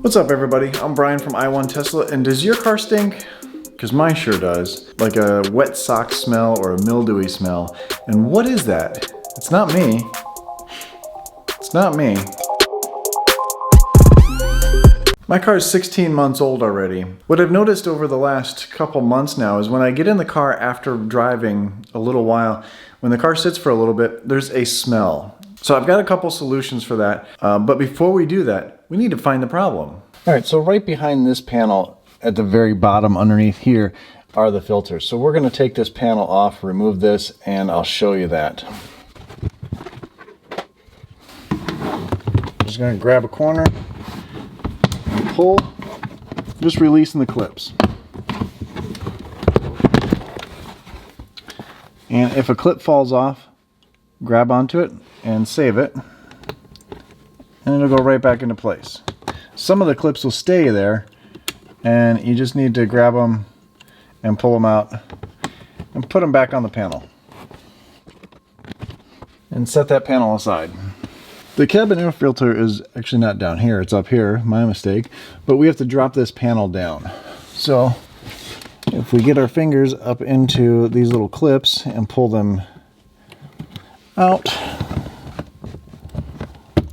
What's up everybody? I'm Brian from Tesla, and does your car stink? Because mine sure does. Like a wet sock smell or a mildewy smell. And what is that? It's not me. It's not me. My car is 16 months old already. What I've noticed over the last couple months now is when I get in the car after driving a little while, when the car sits for a little bit, there's a smell. So I've got a couple solutions for that. But before we do that, we need to find the problem. All right, so right behind this panel at the very bottom underneath here are the filters. So we're gonna take this panel off, remove this, and I'll show you that. Just gonna grab a corner and pull, just releasing the clips. And if a clip falls off, grab onto it and save it, and it'll go right back into place. Some of the clips will stay there, and you just need to grab them and pull them out and put them back on the panel. And set that panel aside. The cabin air filter is actually not down here, it's up here, my mistake, but we have to drop this panel down. So if we get our fingers up into these little clips and pull them out,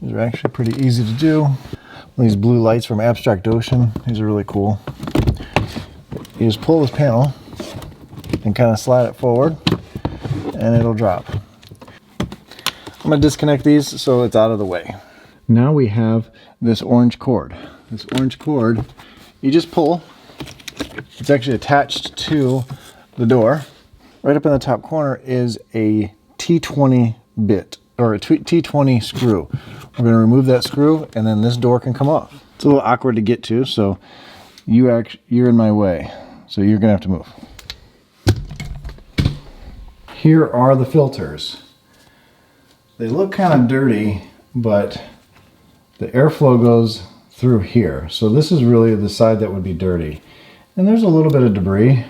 these are actually pretty easy to do. These blue lights from Abstract Ocean, these are really cool. You just pull this panel and kind of slide it forward and it'll drop. I'm going to disconnect these so it's out of the way. Now we have this orange cord. This orange cord, you just pull. It's actually attached to the door. Right up in the top corner is a T20 bit, or a T20 screw. We're going to remove that screw and then this door can come off. It's a little awkward to get to, so you're in my way, so you're going to have to move. Here are the filters. They look kind of dirty, but the airflow goes through here. So this is really the side that would be dirty. And there's a little bit of debris.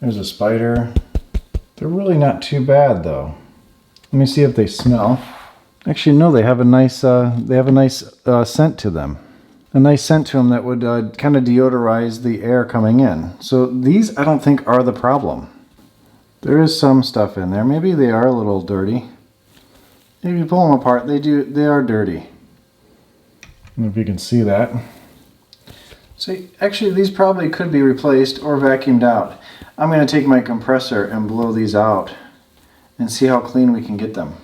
There's a spider. They're really not too bad though. Let me see if they smell. Actually, no, they have a nice scent to them. A nice scent to them that would kind of deodorize the air coming in. So these, I don't think, are the problem. There is some stuff in there. Maybe they are a little dirty. If you pull them apart, they are dirty. I don't know if you can see that. So actually, these probably could be replaced or vacuumed out. I'm going to take my compressor and blow these out and see how clean we can get them.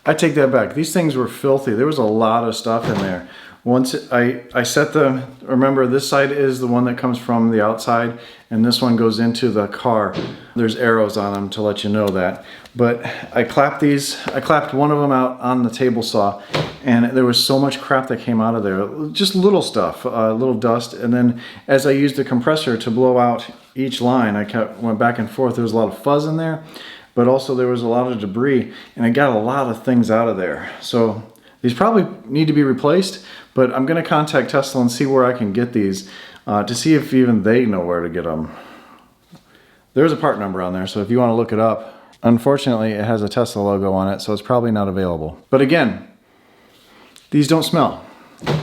I take that back. These things were filthy. There was a lot of stuff in there. Once I set remember this side is the one that comes from the outside and this one goes into the car. There's arrows on them to let you know that. But I clapped one of them out on the table saw and there was so much crap that came out of there. Just little stuff, little dust. And then as I used the compressor to blow out each line, went back and forth. There was a lot of fuzz in there, but also there was a lot of debris and I got a lot of things out of there. So these probably need to be replaced, but I'm going to contact Tesla and see where I can get these to see if even they know where to get them. There's a part number on there, so if you want to look it up. Unfortunately, it has a Tesla logo on it, so it's probably not available. But again, these don't smell.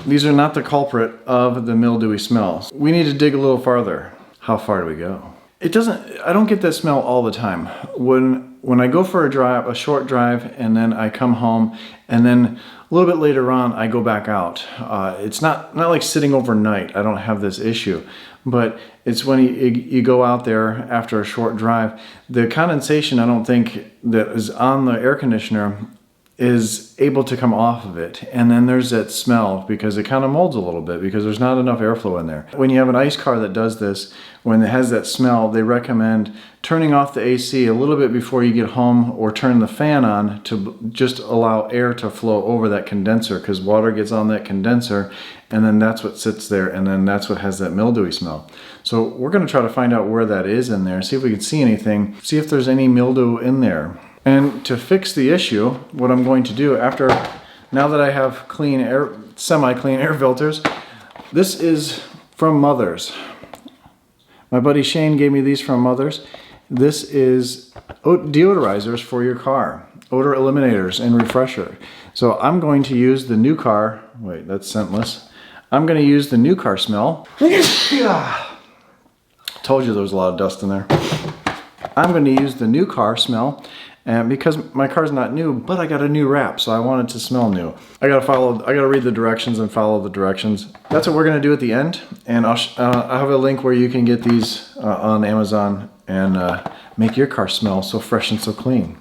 These are not the culprit of the mildewy smell. We need to dig a little farther. How far do we go? I don't get that smell all the time. When I go for a short drive, and then I come home, and then a little bit later on, I go back out. It's not like sitting overnight. I don't have this issue, but it's when you go out there after a short drive. The condensation, I don't think, that is on the air conditioner is able to come off of it. And then there's that smell because it kind of molds a little bit because there's not enough airflow in there. When you have an ICE car that does this, when it has that smell, they recommend turning off the AC a little bit before you get home or turn the fan on to just allow air to flow over that condenser because water gets on that condenser and then that's what sits there and then that's what has that mildewy smell. So we're going to try to find out where that is in there, see if we can see anything, see if there's any mildew in there. And to fix the issue, what I'm going to do now that I have clean air, semi-clean air filters, this is from Mother's. My buddy Shane gave me these from Mother's. This is deodorizers for your car, odor eliminators and refresher. So I'm going to use the new car, wait, that's scentless. I'm going to use the new car smell. Told you there was a lot of dust in there. I'm going to use the new car smell, and because my car's not new, but I got a new wrap, so I want it to smell new. I gotta read the directions and follow the directions. That's what we're going to do at the end, and I'll have a link where you can get these on Amazon and make your car smell so fresh and so clean.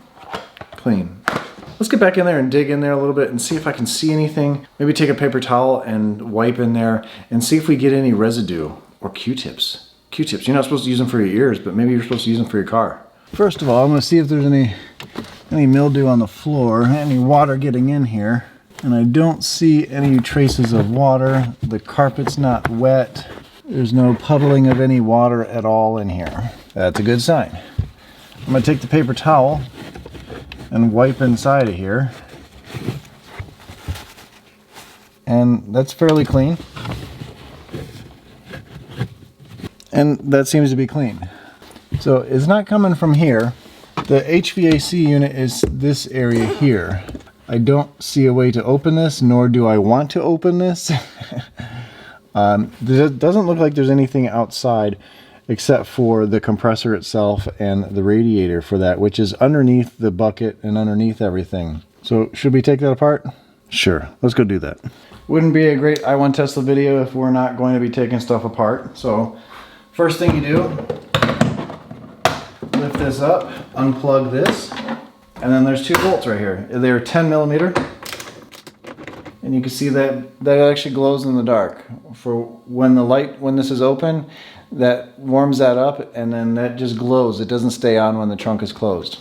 Let's get back in there and dig in there a little bit and see if I can see anything. Maybe take a paper towel and wipe in there and see if we get any residue or Q-tips. Q-tips, you're not supposed to use them for your ears, but maybe you're supposed to use them for your car. First of all, I'm going to see if there's any mildew on the floor, any water getting in here. And I don't see any traces of water. The carpet's not wet. There's no puddling of any water at all in here. That's a good sign. I'm going to take the paper towel and wipe inside of here. And that's fairly clean. And that seems to be clean. So it's not coming from here. The HVAC unit is this area here. I don't see a way to open this, nor do I want to open this. It doesn't look like there's anything outside except for the compressor itself and the radiator for that, which is underneath the bucket and underneath everything. So should we take that apart? Sure, let's go do that. Wouldn't be a great I Want Tesla video if we're not going to be taking stuff apart. So first thing you do, lift this up, unplug this, and then there's 2 bolts right here. They're 10 millimeter, and you can see that actually glows in the dark. For when this is open, that warms that up, and then that just glows. It doesn't stay on when the trunk is closed.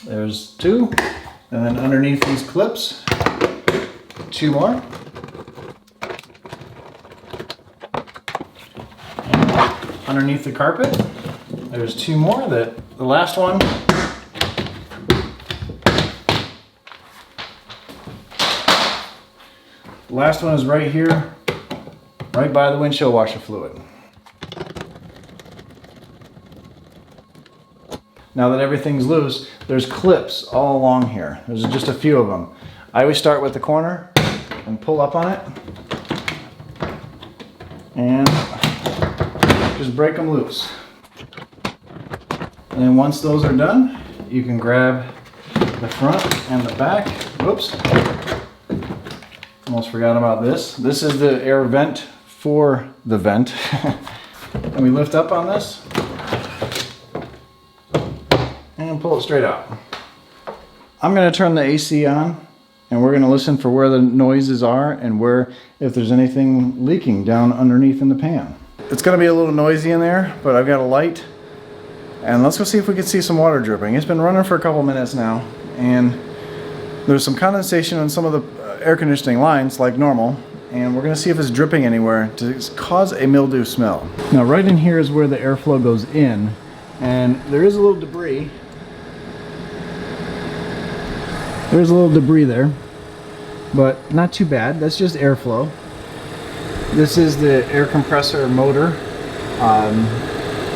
There's 2, and then underneath these clips, 2 more. Underneath the carpet, there's 2 more. The last one is right here, right by the windshield washer fluid. Now that everything's loose, there's clips all along here. There's just a few of them. I always start with the corner and pull up on it and just break them loose. And then once those are done, you can grab the front and the back. Whoops. Almost forgot about this. This is the air vent for the vent. And we lift up on this and pull it straight out. I'm going to turn the AC on, and we're going to listen for where the noises are and if there's anything leaking down underneath in the pan. It's going to be a little noisy in there, but I've got a light, and let's go see if we can see some water dripping. It's been running for a couple minutes now, and there's some condensation on some of the air conditioning lines like normal, and we're going to see if it's dripping anywhere to cause a mildew smell. Now right in here is where the airflow goes in, and there is a little debris. There's a little debris there, but not too bad. That's just airflow. This is the air compressor motor.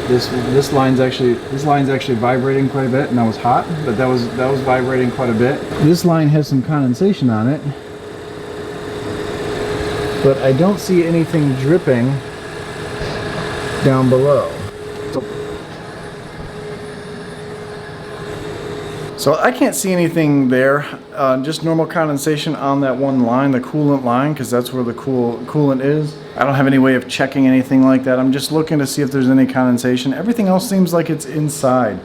This line's actually vibrating quite a bit, and that was hot, but that was vibrating quite a bit. This line has some condensation on it, but I don't see anything dripping down below. So I can't see anything there, just normal condensation on that one line, the coolant line, because that's where the coolant is. I don't have any way of checking anything like that. I'm just looking to see if there's any condensation. Everything else seems like it's inside.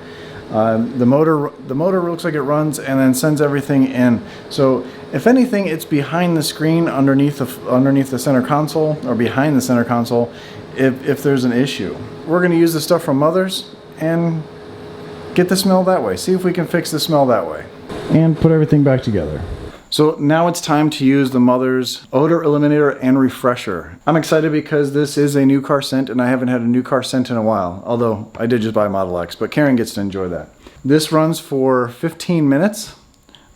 The motor looks like it runs and then sends everything in. So if anything, it's behind the screen, underneath the center console, or behind the center console, if there's an issue. We're going to use the stuff from Mother's and get the smell that way. See if we can fix the smell that way. And put everything back together. So now it's time to use the Mother's odor eliminator and refresher. I'm excited because this is a new car scent, and I haven't had a new car scent in a while, although I did just buy Model X, but Karen gets to enjoy that. This runs for 15 minutes.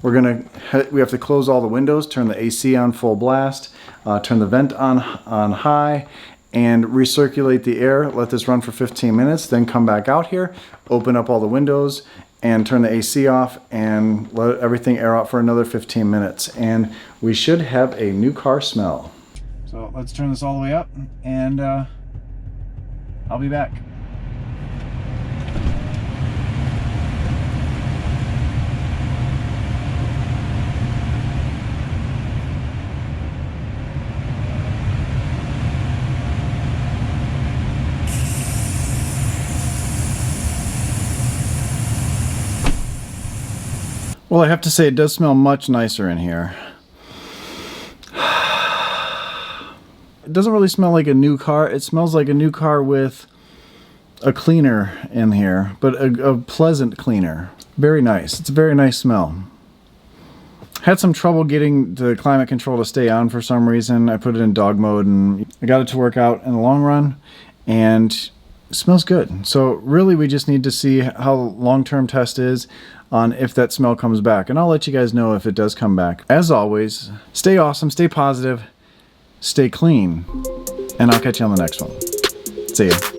We have to close all the windows, turn the AC on full blast, turn the vent on high, and recirculate the air. Let this run for 15 minutes, then come back out here, open up all the windows, and turn the AC off and let everything air out for another 15 minutes. And we should have a new car smell. So let's turn this all the way up and I'll be back. Well, I have to say it does smell much nicer in here. It doesn't really smell like a new car. It smells like a new car with a cleaner in here, but a pleasant cleaner. Very nice. It's a very nice smell. Had some trouble getting the climate control to stay on for some reason. I put it in dog mode and I got it to work out in the long run, and it smells good. So really we just need to see how long-term test is on if that smell comes back, and I'll let you guys know if it does come back. As always, stay awesome, stay positive, stay clean, and I'll catch you on the next one. See ya.